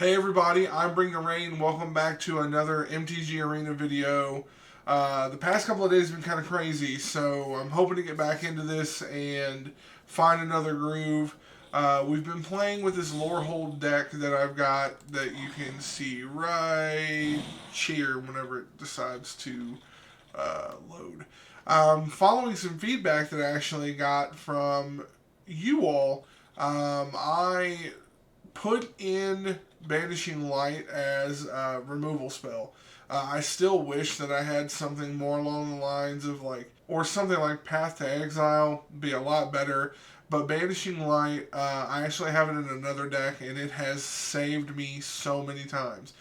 Hey everybody, I'm Bring the Rain. Welcome back to another MTG Arena video. The past couple of days have been kind of crazy, so I'm hoping to get back into this and find another groove. We've been playing with this Lorehold deck that I've got that you can see right here whenever it decides to load. Following some feedback that I actually got from you all, I put in Banishing Light as a removal spell. I still wish that I had something more along the lines of or something like Path to Exile, be a lot better. But Banishing Light, I actually have it in another deck, and it has saved me so many times.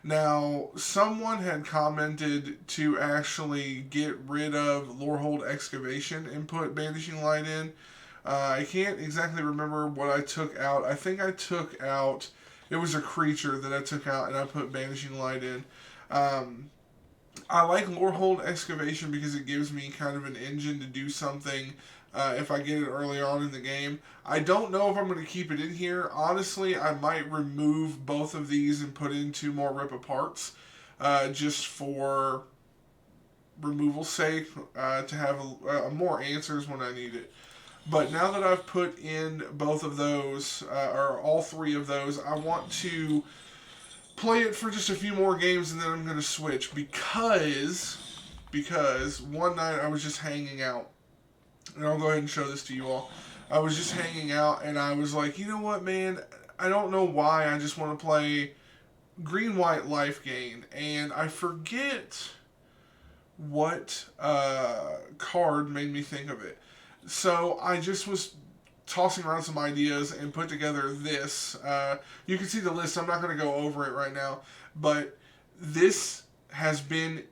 Now, someone had commented to actually get rid of Lorehold Excavation and put Banishing Light in. I can't exactly remember what I took out. I think I took out, it was a creature that I took out and I put Banishing Light in. I like Lorehold Excavation because it gives me kind of an engine to do something if I get it early on in the game. I don't know if I'm going to keep it in here. Honestly, I might remove both of these and put in two more Rip Aparts just for removal's sake, to have more answers when I need it. But now that I've put in both of those, or all three of those, I want to play it for just a few more games and then I'm going to switch because one night I was just hanging out. And I'll go ahead and show this to you all. I was just hanging out and I was like, you know what, man? I don't know why. I just want to play green-white life gain. And I forget what card made me think of it. So I just was tossing around some ideas and put together this. You can see the list. I'm not going to go over it right now. But this has been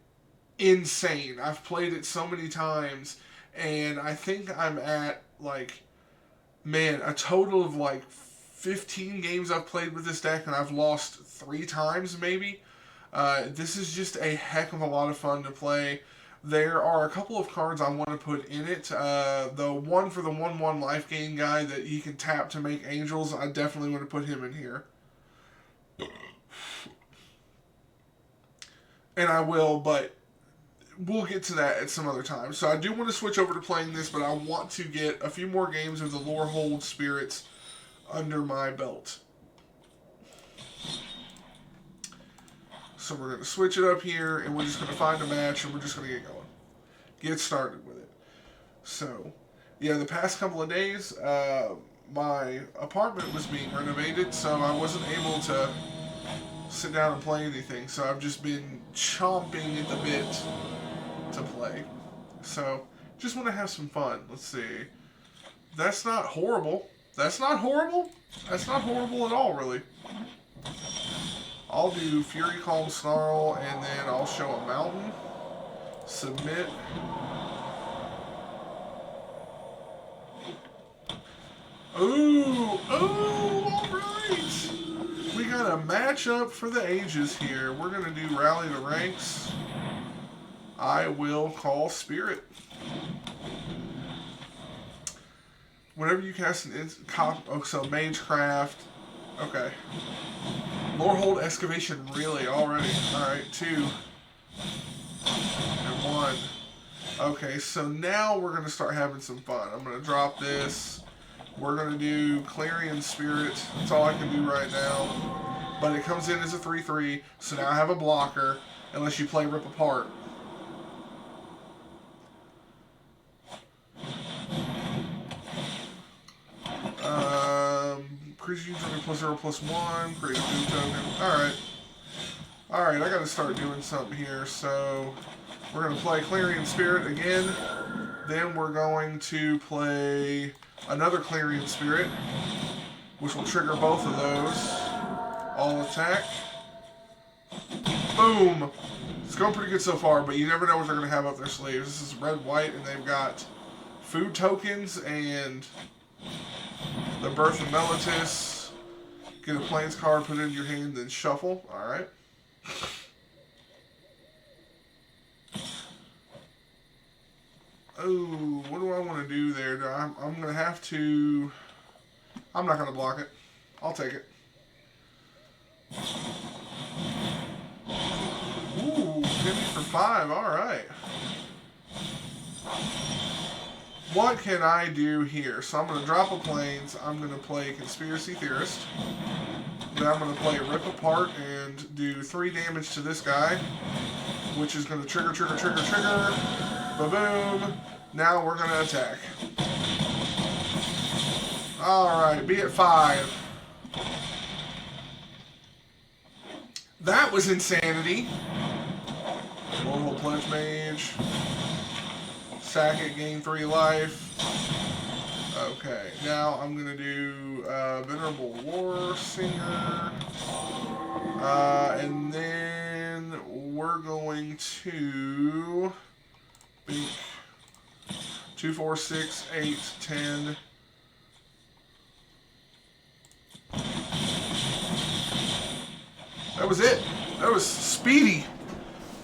insane. I've played it so many times. And I think I'm at, a total of 15 games I've played with this deck. And I've lost 3 times, maybe. This is just a heck of a lot of fun to play. There are a couple of cards I want to put in it. The one for the 1/1 life gain guy that he can tap to make angels, I definitely want to put him in here. And I will, but we'll get to that at some other time. So I do want to switch over to playing this, but I want to get a few more games of the Lorehold Spirits under my belt. So we're going to switch it up here, and we're just going to find a match, and we're just going to get going. Get started with it. So, yeah, the past couple of days, my apartment was being renovated, so I wasn't able to sit down and play anything. So I've just been chomping at the bit to play. So, just want to have some fun. Let's see. That's not horrible. That's not horrible? That's not horrible at all, really. I'll do Fury Calm Snarl, and then I'll show a Mountain. Submit. Ooh, alright! We got a matchup for the ages here. We're going to do Rally the Ranks. I will call Spirit. Whenever you cast an so Magecraft. Okay. Lorehold Excavation, really? Already. Alright, 2. And 1. Okay, so now we're going to start having some fun. I'm going to drop this. We're going to do Clarion Spirit. That's all I can do right now. But it comes in as a 3/3, so now I have a blocker, unless you play Rip Apart. Creature token +0/+1, create a food token. Alright, I gotta start doing something here. So, we're gonna play Clarion Spirit again. Then we're going to play another Clarion Spirit, which will trigger both of those. All attack. Boom! It's going pretty good so far, but you never know what they're gonna have up their sleeves. This is red-white, and they've got food tokens and the Birth of Meletis. Get a Plains card, put it in your hand, then shuffle. Alright. Oh, what do I want to do there? I'm going to have to... I'm not going to block it. I'll take it. 5, alright. What can I do here? So I'm going to drop a Plains. I'm going to play Conspiracy Theorist. Then I'm going to play Rip Apart and do 3 damage to this guy, which is going to trigger. Ba-boom. Now we're going to attack. Alright, be at 5. That was insanity. Lorehold Pledge Mage. Sack it, gain 3 life. Okay, now I'm going to do Venerable War Singer. And then we're going to... 2, 4, 6, 8, 10... That was it. That was speedy.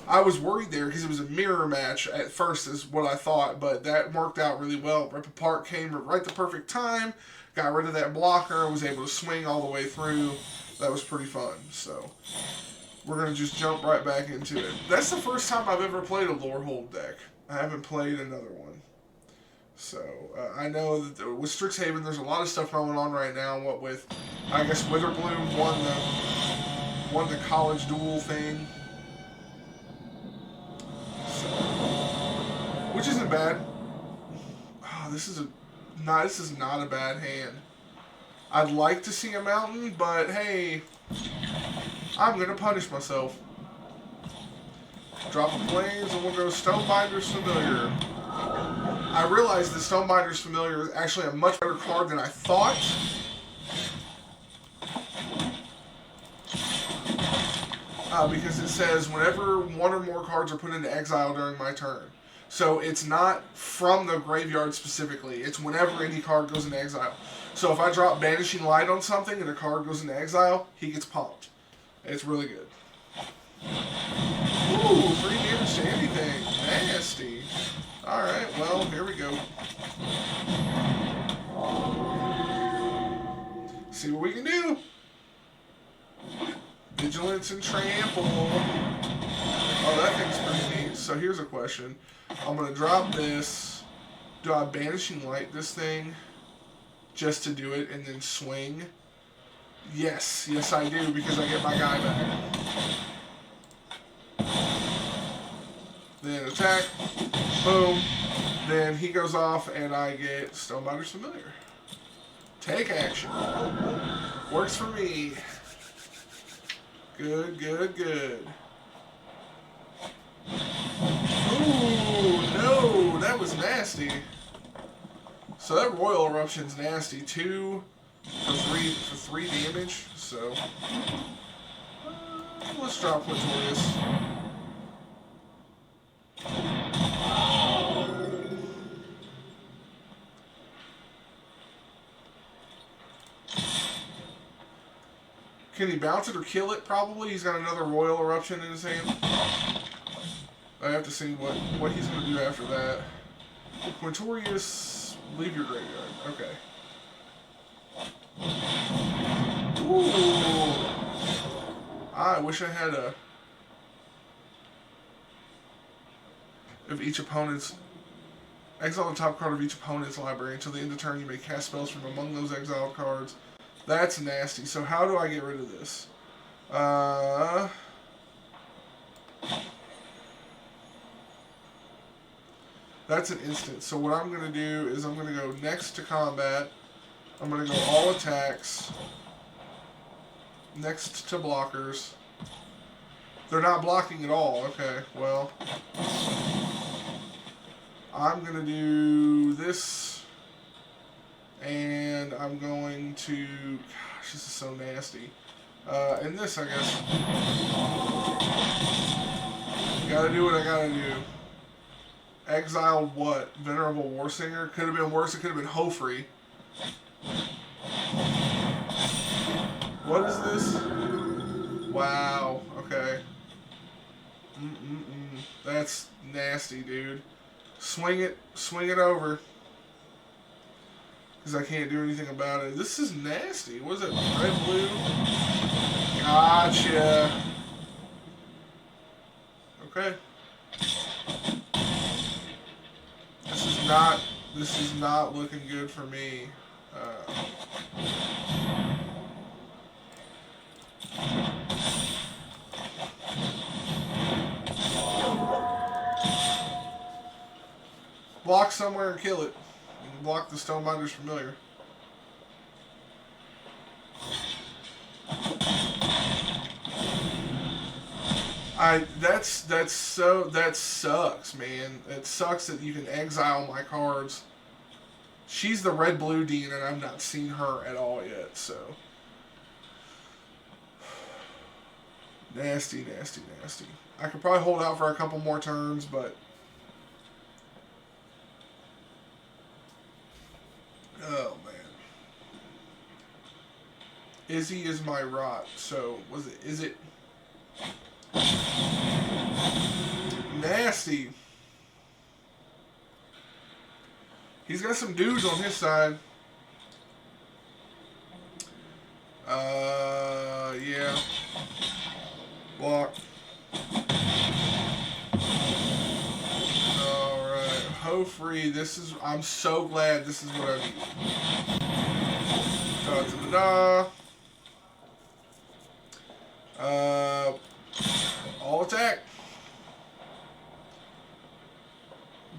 I was worried there because it was a mirror match at first is what I thought, but that worked out really well. Rip Apart came right the perfect time, got rid of that blocker, was able to swing all the way through. That was pretty fun. So we're going to just jump right back into it. That's the first time I've ever played a Lorehold deck. I haven't played another one. So, I know that with Strixhaven, there's a lot of stuff going on right now. What with, I guess, Witherbloom won the college duel thing. So, which isn't bad. Oh, this is not a bad hand. I'd like to see a mountain, but hey, I'm gonna punish myself. Drop a Plains and we'll go Stonebinder's Familiar. I realized that Stonebinder's Familiar is actually a much better card than I thought. Because it says whenever 1 or more cards are put into exile during my turn. So it's not from the graveyard specifically. It's whenever any card goes into exile. So if I drop Banishing Light on something and a card goes into exile, he gets pumped. It's really good. Ooh, 3 damage to anything. Nasty. Alright, well, here we go. See what we can do. Vigilance and Trample. Oh, that thing's pretty neat. So here's a question. I'm going to drop this. Do I Banishing Light this thing just to do it and then swing? Yes. Yes, I do because I get my guy back. Then attack. Boom. Then he goes off and I get Stonebinder's Familiar. Take action. Works for me. Good, good, good. Ooh, no, that was nasty. So that Royal Eruption's nasty. 2 for 3 damage. So let's drop Quintorius. Can he bounce it or kill it? Probably. He's got another Royal Eruption in his hand. I have to see what he's going to do after that. Quintorius, leave your graveyard. Okay. Ooh. I wish I had a... Of each opponent's... Exile the top card of each opponent's library. Until the end of turn, you may cast spells from among those exiled cards. That's nasty. So how do I get rid of this? That's an instant. So what I'm going to do is I'm going to go next to combat. I'm going to go all attacks. Next to blockers. They're not blocking at all. Okay, well. I'm going to do this. And I'm going to... Gosh, this is so nasty. And this, I guess. Gotta do what I gotta do. Exiled what? Venerable Warsinger? Could have been worse. It could have been Hofree. What is this? Wow. Okay. That's nasty, dude. Swing it over. Because I can't do anything about it. This is nasty. What is it? Red, blue? Gotcha. Okay. This is not looking good for me. Block somewhere and kill it. You can block the Stonebinder's Familiar. That sucks, man. It sucks that you can exile my cards. She's the red-blue Dean, and I've not seen her at all yet, so. Nasty, nasty, nasty. I could probably hold out for a couple more turns, but. Oh, man. Izzy is my rot, so is it? Nasty. He's got some dudes on his side. Yeah. Block. Alright. Ho free. I'm so glad this is what I need. Da-da-da-da. All attack.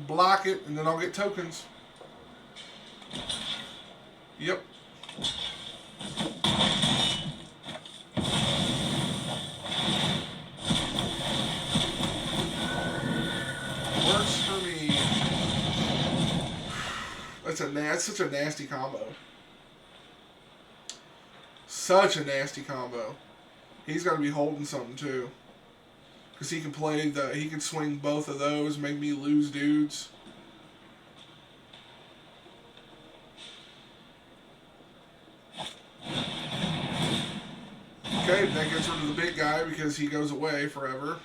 Block it, and then I'll get tokens. Yep. Works for me. That's such a nasty combo. Such a nasty combo. He's got to be holding something too, because he can swing both of those, make me lose dudes. Okay, that gets rid of the big guy because he goes away forever.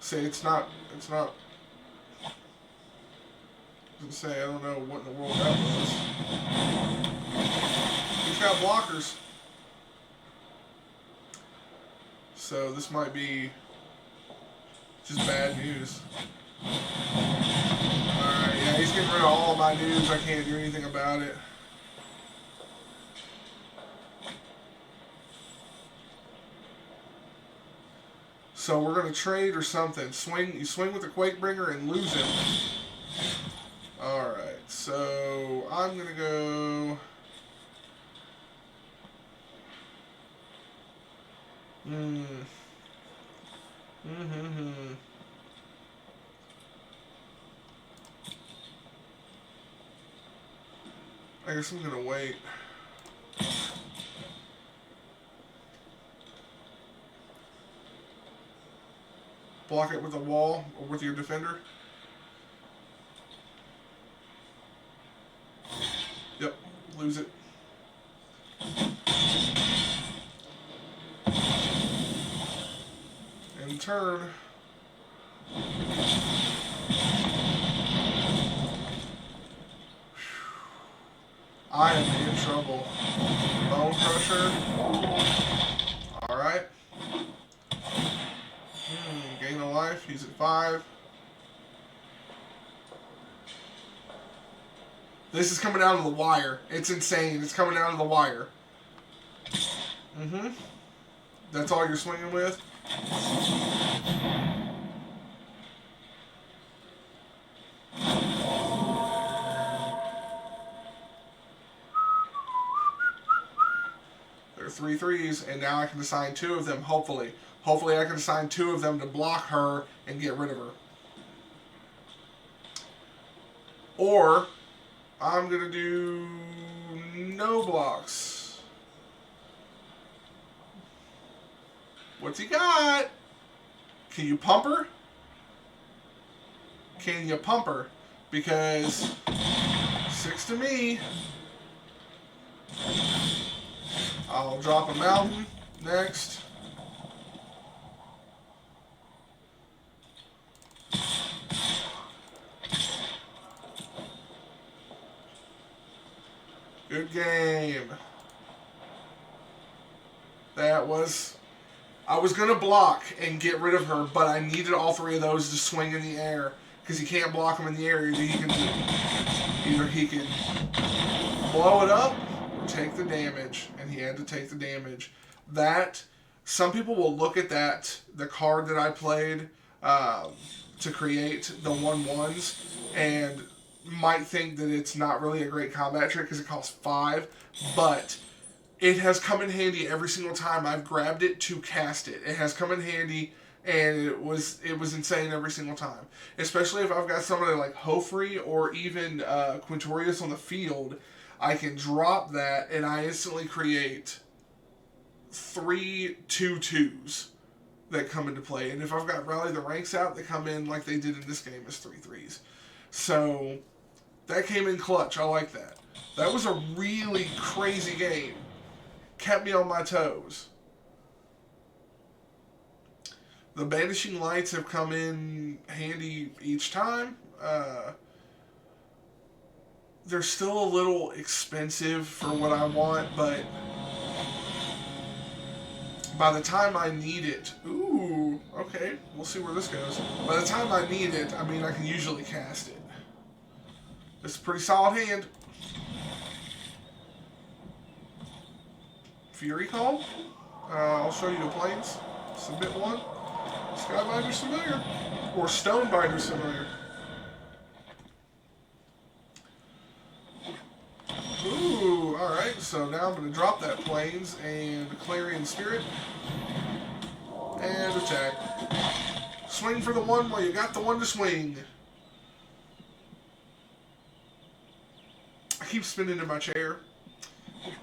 Say it's not. I was gonna say, I don't know what in the world that was. He's got blockers. So this might be just bad news. Alright, yeah, he's getting rid of all of my dudes. I can't do anything about it. So we're gonna trade or something. You swing with the Quakebringer and lose him. Alright, so I'm gonna go. I guess I'm gonna wait. Block it with a wall or with your defender. Yep, lose it. And turn. I am in trouble. Bone Crusher. Alright. Gain a life. He's at 5. This is coming down to the wire. It's insane. It's coming down to the wire. That's all you're swinging with? There are 3 threes, and now I can assign 2 of them, hopefully. Hopefully I can assign 2 of them to block her and get rid of her. Or I'm going to do no blocks. What's he got? Can you pump her? Can you pump her? Because 6 to me. I'll drop a mountain next. Good game. That was I was going to block and get rid of her, but I needed all three of those to swing in the air. Because you can't block them in the air. Either he can blow it up or take the damage. And he had to take the damage. That, some people will look at that, the card that I played to create the 1/1s, and might think that it's not really a great combat trick because it costs 5. But it has come in handy every single time I've grabbed it to cast it. It has come in handy, and it was insane every single time. Especially if I've got somebody like Hofri or even Quintorius on the field, I can drop that and I instantly create 3 2/2s that come into play. And if I've got Rally the Ranks out, they come in like they did in this game as 3 3s. So that came in clutch. I like that. That was a really crazy game. Kept me on my toes. The Banishing Lights have come in handy each time. They're still a little expensive for what I want, but by the time I need it... Ooh, okay. We'll see where this goes. By the time I need it, I mean, I can usually cast it. It's a pretty solid hand. Fury Call. I'll show you the planes. Submit 1. Skybinder's familiar. Or Stonebinder's familiar. Ooh, alright. So now I'm going to drop that planes and Clarion Spirit. And attack. Swing for the 1 while you got the 1 to swing. I keep spinning in my chair.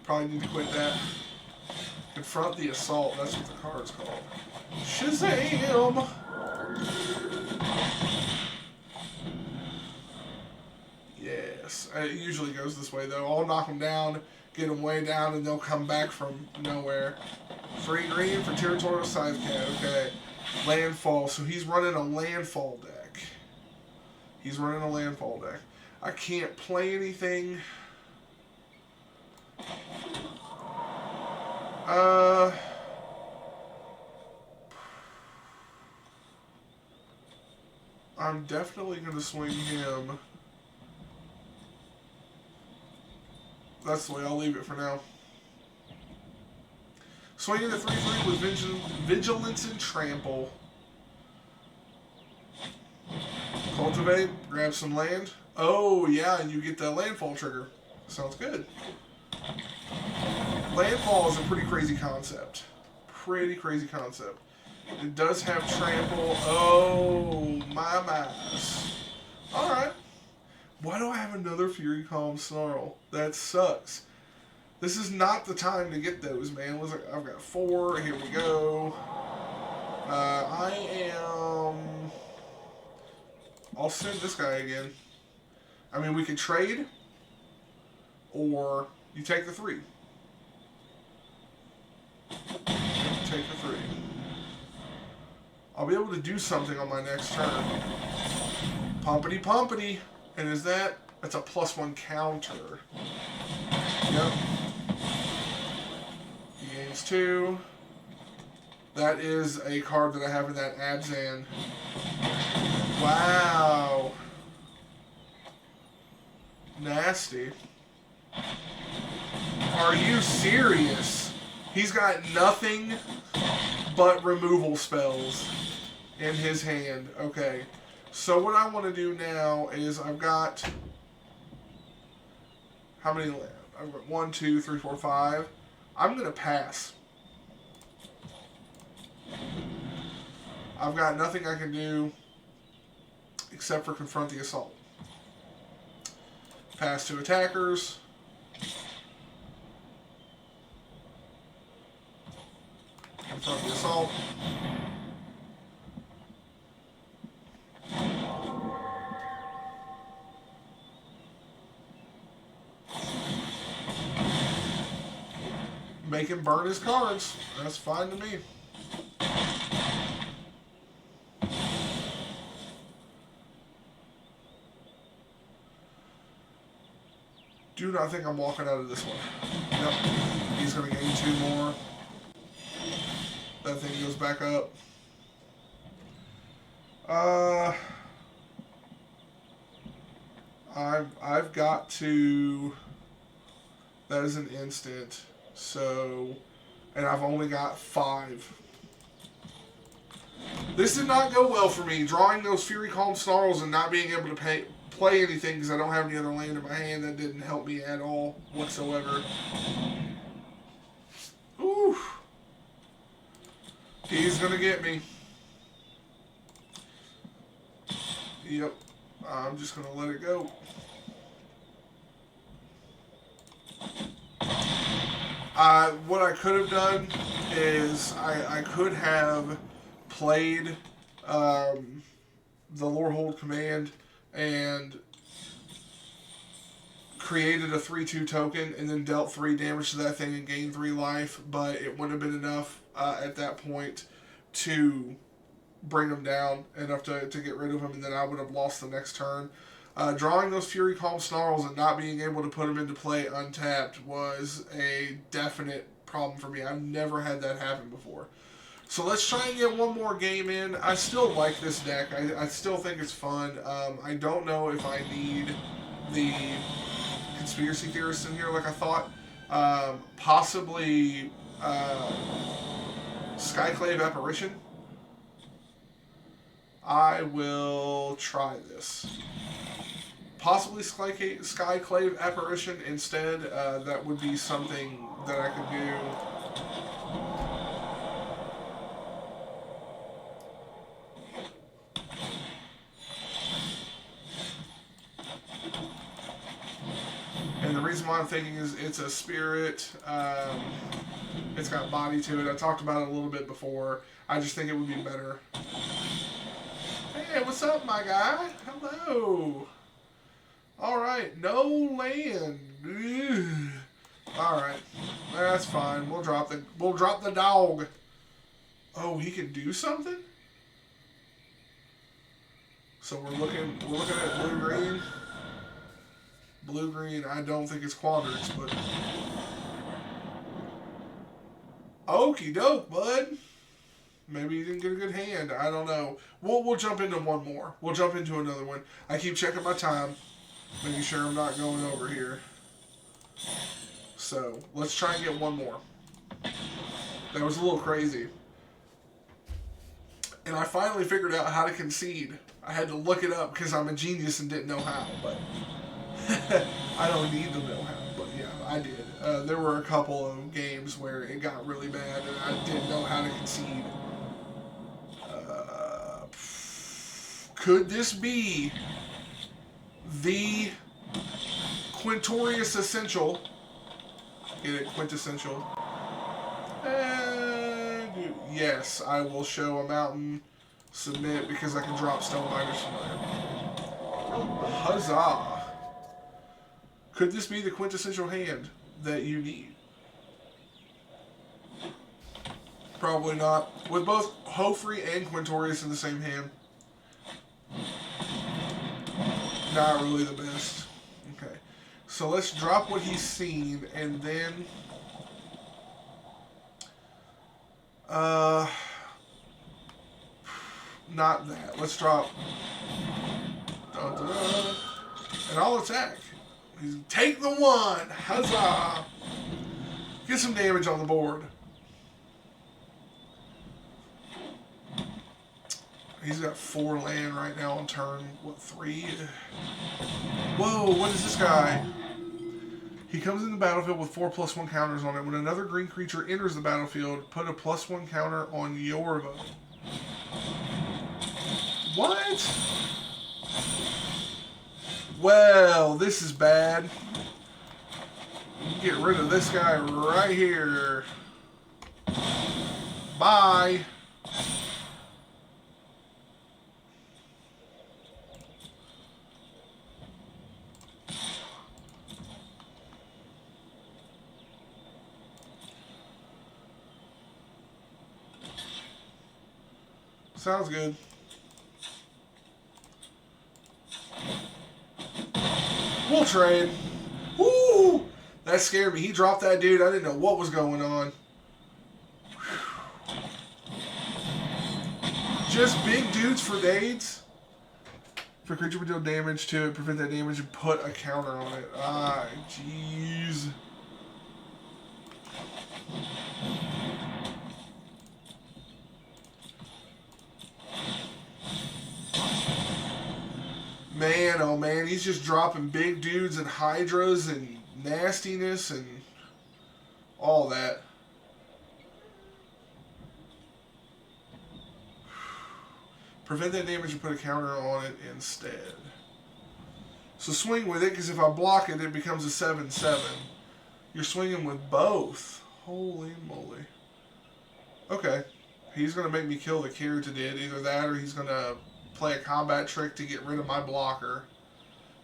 Probably need to quit that. Confront the Assault. That's what the card's called. Shazam! Yes. It usually goes this way, though. I'll knock them down, get them way down, and they'll come back from nowhere. Free green for Territorial Scythe Cat. Okay. Landfall. So he's running a landfall deck. He's running a landfall deck. I can't play anything. I'm definitely going to swing him. That's the way I'll leave it for now. Swinging the 3/3 with Vigilance and Trample. Cultivate, grab some land. Oh, yeah, and you get the landfall trigger. Sounds good. Landfall is a pretty crazy concept. Pretty crazy concept. It does have trample. Oh, my mouse. Alright. Why do I have another Fury Calm Snarl? That sucks. This is not the time to get those, man. I've got 4. Here we go. I'll send this guy again. I mean, we could trade. Or you take the 3. Take the 3. I'll be able to do something on my next turn. Pumpity pumpity. And is that? That's a +1 counter. Yep. He gains 2. That is a card that I have in that Abzan. Wow. Nasty. Are you serious? He's got nothing but removal spells in his hand. Okay. So what I want to do now is I've got... How many land? I've got 1, 2, 3, 4, 5. I'm going to pass. I've got nothing I can do except for confront the assault. Pass to attackers. Confront the assault. Make him burn his cards. That's fine to me. Do not think I'm walking out of this one. Yep. He's going to gain 2 more. that thing goes back up. I've got to. That is an instant. So, and I've only got 5. This did not go well for me. Drawing those Fury Calm Snarls and not being able to play anything because I don't have any other land in my hand, that didn't help me at all whatsoever. Ooh. He's going to get me. Yep. I'm just going to let it go. What I could have done is I could have played the Lorehold command and created a 3/2 token and then dealt 3 damage to that thing and gained 3 life, but it wouldn't have been enough at that point to bring him down, enough to get rid of him, and then I would have lost the next turn. Drawing those Fury Calm Snarls and not being able to put them into play untapped was a definite problem for me. I've never had that happen before. So let's try and get one more game in. I still like this deck. I still think it's fun. I don't know if I need the Conspiracy Theorist in here like I thought. Possibly Skyclave Apparition. I will try this. Possibly Skyclave Apparition instead. That would be something that I could do. And the reason why I'm thinking is it's a spirit. It's got body to it. I talked about it a little bit before. I just think it would be better. Hey, what's up, my guy? Hello. Alright, no land. Alright. That's fine. We'll drop the dog. Oh, he can do something? So we're looking at blue-green. Blue-green, I don't think it's Quandrix, but okie doke, bud. Maybe you didn't get a good hand. I don't know. We'll jump into one more. We'll jump into another one. I keep checking my time, making sure I'm not going over here. So let's try and get one more. That was a little crazy. And I finally figured out how to concede. I had to look it up because I'm a genius and didn't know how, but I don't need to know how, but yeah, I did. There were a couple of games where it got really bad and I didn't know how to concede. Could this be the Quintorius Essential? Get it? Quintessential. And yes, I will show a mountain. Submit because I can drop Stonebinders from there. Huzzah! Could this be the quintessential hand that you need? Probably not. With both Hofri and Quintorius in the same hand. Not really the best. Okay. So let's drop what he's seen and then not that. Let's drop and I'll attack. Take the 1! Huzzah! Get some damage on the board. He's got 4 land right now on turn, what, 3? Whoa, what is this guy? He comes in the battlefield with 4+1 counters on it. When another green creature enters the battlefield, put a +1 counter on your vote. What? Well, this is bad. Get rid of this guy right here. Bye. Sounds good. We'll trade. Woo! That scared me. He dropped that dude. I didn't know what was going on. Just big dudes for nades. If a creature would deal damage to it, prevent that damage and put a counter on it. Ah, jeez. Man, oh man, he's just dropping big dudes and hydras and nastiness and all that. Prevent that damage and put a counter on it instead. So swing with it, because if I block it, it becomes a 7/7. You're swinging with both. Holy moly. Okay. He's going to make me kill the Keratin. Either that or he's going to play a combat trick to get rid of my blocker.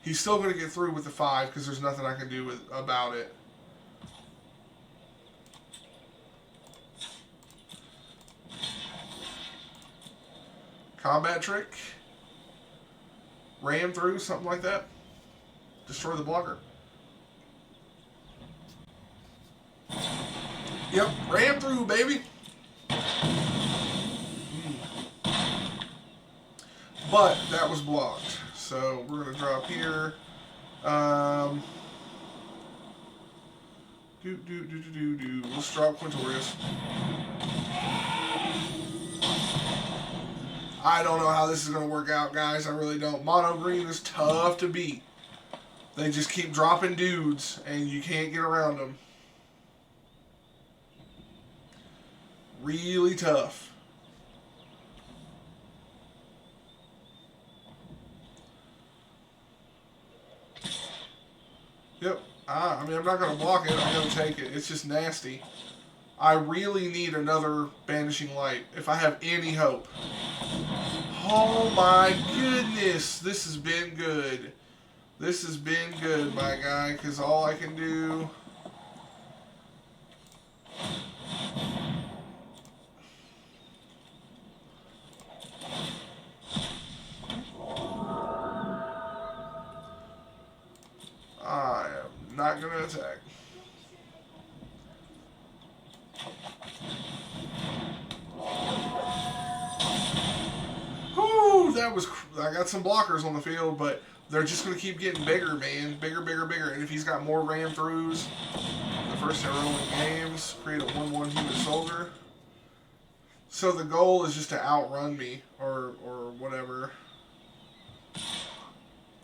He's still going to get through with the 5 because there's nothing I can do about it. Combat trick. Ram through, something like that. Destroy the blocker. Yep, ram through, baby. But that was blocked. So we're going to drop here. Let's drop Quintorius. I don't know how this is going to work out, guys. I really don't. Mono green is tough to beat. They just keep dropping dudes, and you can't get around them. Really tough. Yep. I mean, I'm not going to block it. I'm going to take it. It's just nasty. I really need another Banishing Light if I have any hope. Oh my goodness. This has been good. This has been good, my guy, because all I can do... I am not going to attack. Whew, that was... I got some blockers on the field, but they're just going to keep getting bigger, man. Bigger, bigger, bigger. And if he's got more ram throughs, the first heroic games, create a 1/1 human soldier. So the goal is just to outrun me, or whatever.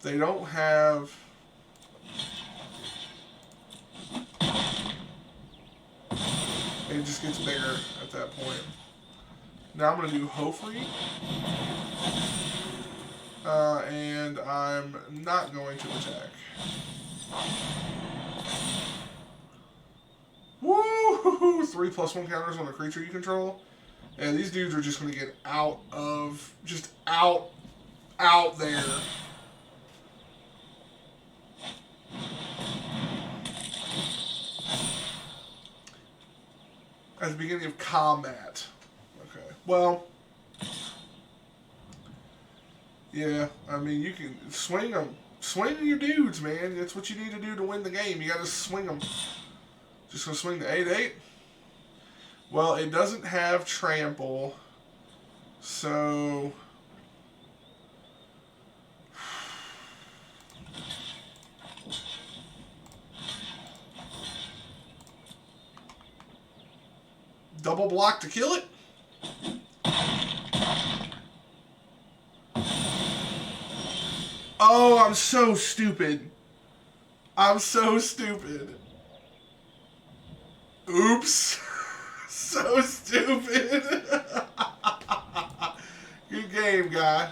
They don't have... It just gets bigger at that point. Now I'm going to do Hofri. And I'm not going to attack. Woo! 3/+1 counters on a creature you control. And these dudes are just going to get out of... Just out there. At the beginning of combat. Okay. Well... Yeah, I mean, you can swing them. Swing your dudes, man. That's what you need to do to win the game. You got to swing them. Just going to swing the 8/8. Well, it doesn't have trample. So... Double block to kill it? Oh, I'm so stupid. I'm so stupid. Oops. So stupid. Good game, guy.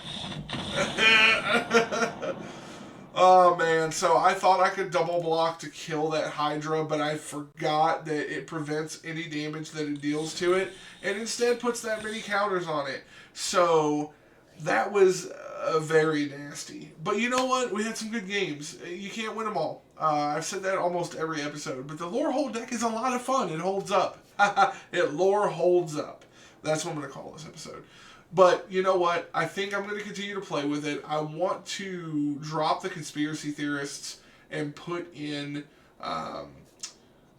Oh, man. So I thought I could double block to kill that Hydra, but I forgot that it prevents any damage that it deals to it, and instead puts that many counters on it. So that was very nasty. But you know what? We had some good games. You can't win them all. I've said that almost every episode. But the Lorehold deck is a lot of fun. It holds up. It lore holds up. That's what I'm going to call this episode. But you know what? I think I'm going to continue to play with it. I want to drop the conspiracy theorists and put in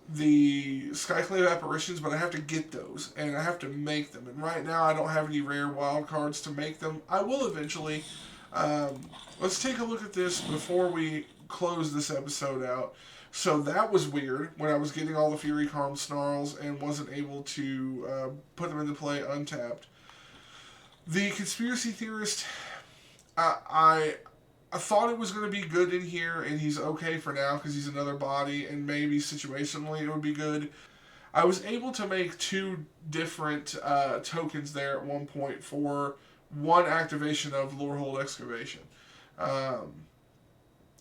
the Skyclave apparitions, but I have to get those and I have to make them. And right now I don't have any rare wild cards to make them. I will eventually. Let's take a look at this before we close this episode out. So that was weird when I was getting all the Fury Calm Snarls and wasn't able to put them into play untapped. The Conspiracy Theorist, I thought it was going to be good in here, and he's okay for now because he's another body, and maybe situationally it would be good. I was able to make two different tokens there at one point for one activation of Lorehold Excavation.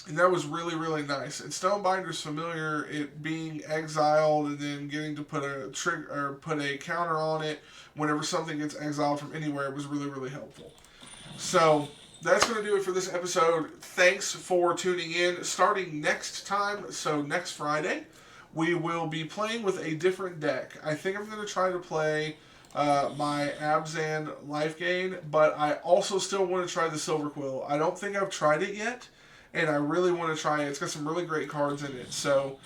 And that was really, really nice. And Stonebinder's familiar, it being exiled and then getting to put a trigger or put a counter on it whenever something gets exiled from anywhere was really, really helpful. So that's going to do it for this episode. Thanks for tuning in. Starting next time, so next Friday, we will be playing with a different deck. I think I'm going to try to play my Abzan life gain, but I also still want to try the Silver Quill. I don't think I've tried it yet, and I really want to try it. It's got some really great cards in it. So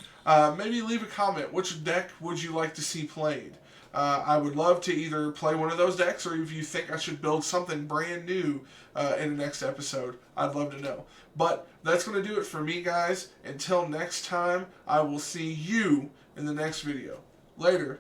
maybe leave a comment. Which deck would you like to see played? I would love to either play one of those decks, or if you think I should build something brand new in the next episode, I'd love to know. But that's going to do it for me, guys. Until next time, I will see you in the next video. Later.